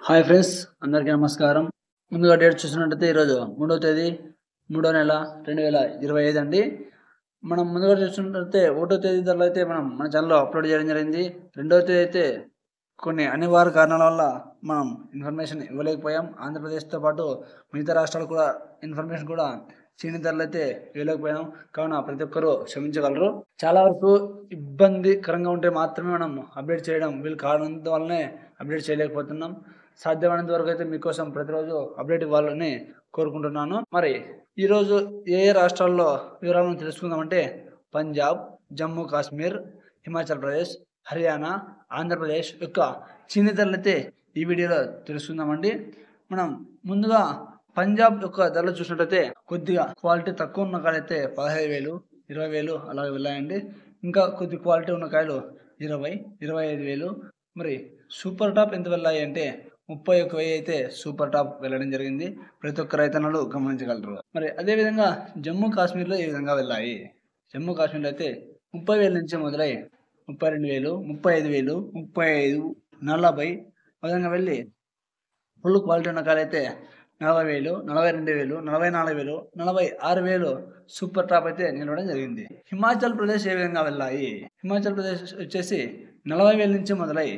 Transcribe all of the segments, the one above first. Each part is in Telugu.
హాయ్ ఫ్రెండ్స్, అందరికీ నమస్కారం. ముందుగా డేట్ చూసినట్టయితే ఈరోజు 3వ తేదీ 3వ నెల 2025 అండి. మనం ముందుగా చూసినట్టయితే 1వ తేదీ ధరలు అయితే మన ఛానల్లో అప్లోడ్ చేయడం జరిగింది. 2వ తేదీ అయితే కొన్ని అనివార్య కారణాల వల్ల మనం ఇన్ఫర్మేషన్ ఇవ్వలేకపోయాం. ఆంధ్రప్రదేశ్తో పాటు మిగతా రాష్ట్రాలు కూడా ఇన్ఫర్మేషన్ కూడా చీని ధరలు అయితే ఇవ్వలేకపోయాం. కావున ప్రతి ఒక్కరూ క్షమించగలరు. చాలా వరకు ఇబ్బందికరంగా ఉంటే మాత్రమే మనం అప్డేట్ చేయడం వీళ్ళు కారణంతో వల్లనే అప్డేట్ చేయలేకపోతున్నాం. సాధ్యమైనంత వరకు అయితే మీకోసం ప్రతిరోజు అప్డేట్ ఇవ్వాలని కోరుకుంటున్నాను. మరి ఈరోజు ఏ రాష్ట్రాల్లో వివరాలను తెలుసుకుందామంటే పంజాబ్, జమ్మూ కాశ్మీర్, హిమాచల్ ప్రదేశ్, హర్యానా, ఆంధ్రప్రదేశ్ యొక్క చీనీ ధరలు అయితే ఈ వీడియోలో తెలుసుకుందామండి. మనం ముందుగా పంజాబ్ యొక్క ధరలు చూసినట్టయితే కొద్దిగా క్వాలిటీ తక్కువ ఉన్న కాయలైతే 15,000, 20,000 అలాగే వెళ్ళాయండి. ఇంకా కొద్ది క్వాలిటీ ఉన్న కాయలు 20, 25,000. మరి సూపర్ టాప్ ఎంత వెళ్ళాయి అంటే 31,000 అయితే సూపర్ టాప్ వెళ్ళడం జరిగింది. ప్రతి ఒక్క రైతన్నలు గమనించగలరు. మరి అదేవిధంగా జమ్మూ కాశ్మీర్లో ఈ విధంగా వెళ్ళాయి. జమ్మూ కాశ్మీర్లో అయితే 30,000 నుంచి మొదలై 32,000, 35,000, 35, 40 విధంగా వెళ్ళి ఫుల్ క్వాలిటీ ఉన్న కాయలు అయితే 40,000, 42,000, 44,000, 46,000 సూపర్ టాప్ అయితే నిలవడం జరిగింది. హిమాచల్ ప్రదేశ్ ఏ విధంగా వెళ్ళాయి? హిమాచల్ ప్రదేశ్ వచ్చేసి 40,000 నుంచి మొదలై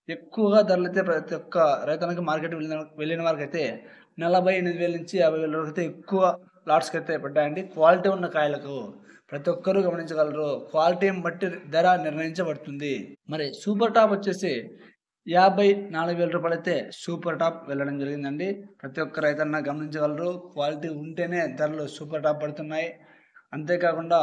ఎక్కువగా ధరలు అయితే ప్రతి ఒక్క రైతానికి మార్కెట్ వెళ్ళిన వారికి అయితే 48,000 నుంచి 50,000 వరకు అయితే ఎక్కువ లాట్స్కి అయితే పడ్డాయండి. క్వాలిటీ ఉన్న కాయలకు ప్రతి ఒక్కరూ గమనించగలరు. క్వాలిటీని బట్టి ధర నిర్ణయించబడుతుంది. మరి సూపర్ టాప్ వచ్చేసి 54,000 రూపాయలు అయితే సూపర్ టాప్ వెళ్ళడం జరిగిందండి. ప్రతి ఒక్క రైతన్న గమనించగలరు. క్వాలిటీ ఉంటేనే ధరలు సూపర్ టాప్ పడుతున్నాయి. అంతేకాకుండా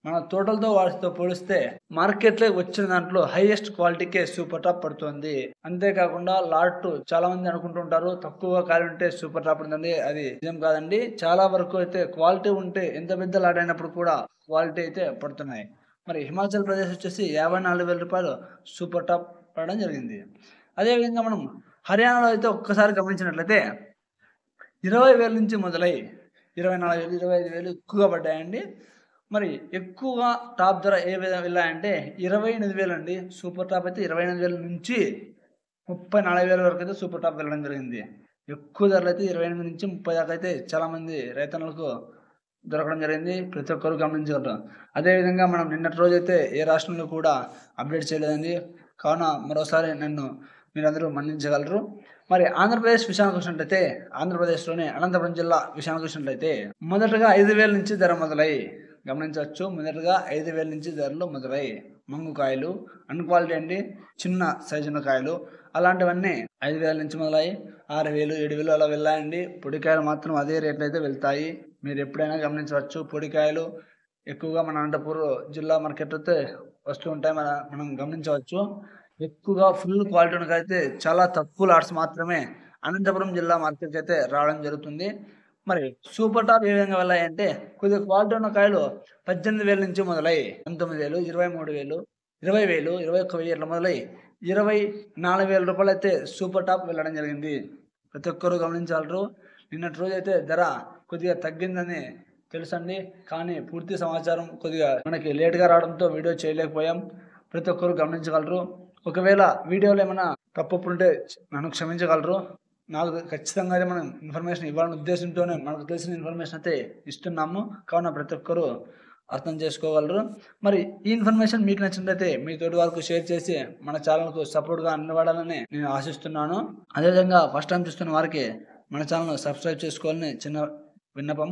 మన తోటలతో వాటితో పోలిస్తే మార్కెట్లో వచ్చిన దాంట్లో హైయెస్ట్ క్వాలిటీకే సూపర్ టాప్ పడుతుంది. అంతేకాకుండా లాట్ చాలా మంది అనుకుంటుంటారు తక్కువ కాయలు ఉంటే సూపర్ టాప్ ఉందండి. అది నిజం కాదండి. చాలా వరకు అయితే క్వాలిటీ ఉంటే ఎంత పెద్ద లాట్ అయినప్పుడు కూడా క్వాలిటీ అయితే పడుతున్నాయి. మరి హిమాచల్ ప్రదేశ్ వచ్చేసి 54,000 రూపాయలు సూపర్ టాప్ పడడం జరిగింది. అదేవిధంగా మనం హర్యానాలో అయితే ఒక్కసారి గమనించినట్లయితే 20,000 నుంచి మొదలై 24,000, 25,000 ఎక్కువగా పడ్డాయండి. మరి ఎక్కువగా టాప్ ధర ఏ విధంగా వెళ్ళాయంటే 28,000 అండి. సూపర్ టాప్ అయితే 28,000 నుంచి 34,000 వరకు అయితే సూపర్ టాప్ వెళ్ళడం జరిగింది. ఎక్కువ ధరలు అయితే 28 నుంచి 30 దాకా అయితే చాలామంది రైతన్నలకు దొరకడం జరిగింది. ప్రతి ఒక్కరు గమనించగలరు. అదేవిధంగా మనం నిన్నటి రోజు అయితే ఏ రాష్ట్రంలో కూడా అప్డేట్ చేయలేదండి. కావున మరోసారి మీరందరూ మన్నించగలరు. మరి ఆంధ్రప్రదేశ్ విషయానికి వచ్చినట్లయితే ఆంధ్రప్రదేశ్లోని అనంతపురం జిల్లా విషయానికి వచ్చినట్లయితే మొదటగా 5,000 నుంచి ధర మొదలై గమనించవచ్చు. మొదటగా 5,000 నుంచి ధరలు మొదలై మంగుకాయలు అన్క్వాలిటీ అండి, చిన్న సైజున్న కాయలు అలాంటివన్నీ 5,000 నుంచి మొదలై 6,000, 7,000 అలా వెళ్ళాయండి. పొడికాయలు మాత్రం అదే రేట్లు అయితే వెళ్తాయి. మీరు ఎప్పుడైనా గమనించవచ్చు. పొడికాయలు ఎక్కువగా మన అనంతపురం జిల్లా మార్కెట్ అయితే వస్తూ ఉంటాయి. మనం గమనించవచ్చు. ఎక్కువగా ఫుల్ క్వాలిటీ ఉన్నకైతే చాలా తక్కువ లాట్స్ మాత్రమే అనంతపురం జిల్లా మార్కెట్కి అయితే రావడం జరుగుతుంది. మరి సూపర్ టాప్ ఏ విధంగా వెళ్ళాయంటే కొద్దిగా క్వాలిటీ ఉన్న కాయలు 18,000 నుంచి మొదలై 19,000, 23,000, 20,000, 21,000 ఇట్లా మొదలై 24,000 రూపాయలు అయితే సూపర్ టాప్ వెళ్ళడం జరిగింది. ప్రతి ఒక్కరూ గమనించాలరు. నిన్నటి రోజు అయితే ధర కొద్దిగా తగ్గిందని తెలుసండి. కానీ పూర్తి సమాచారం కొద్దిగా మనకి లేట్గా రావడంతో వీడియో చేయలేకపోయాం. ప్రతి ఒక్కరూ గమనించగలరు. ఒకవేళ వీడియోలో ఏమైనా తప్పుంటే నన్ను క్షమించగలరు. నాకు ఖచ్చితంగా అయితే మనం ఇన్ఫర్మేషన్ ఇవ్వాలనే ఉద్దేశంతోనే మనకు తెలిసిన ఇన్ఫర్మేషన్ అయితే ఇస్తున్నాము. కావున ప్రతి ఒక్కరూ అర్థం చేసుకోగలరు. మరి ఈ ఇన్ఫర్మేషన్ మీకు నచ్చినట్లయితే మీ తోటి వారికి షేర్ చేసి మన ఛానల్కు సపోర్ట్గా నిలబడాలని నేను ఆశిస్తున్నాను. అదేవిధంగా ఫస్ట్ టైం చూస్తున్న వారికి మన ఛానల్ సబ్స్క్రైబ్ చేసుకోవాలని చిన్న విన్నపం.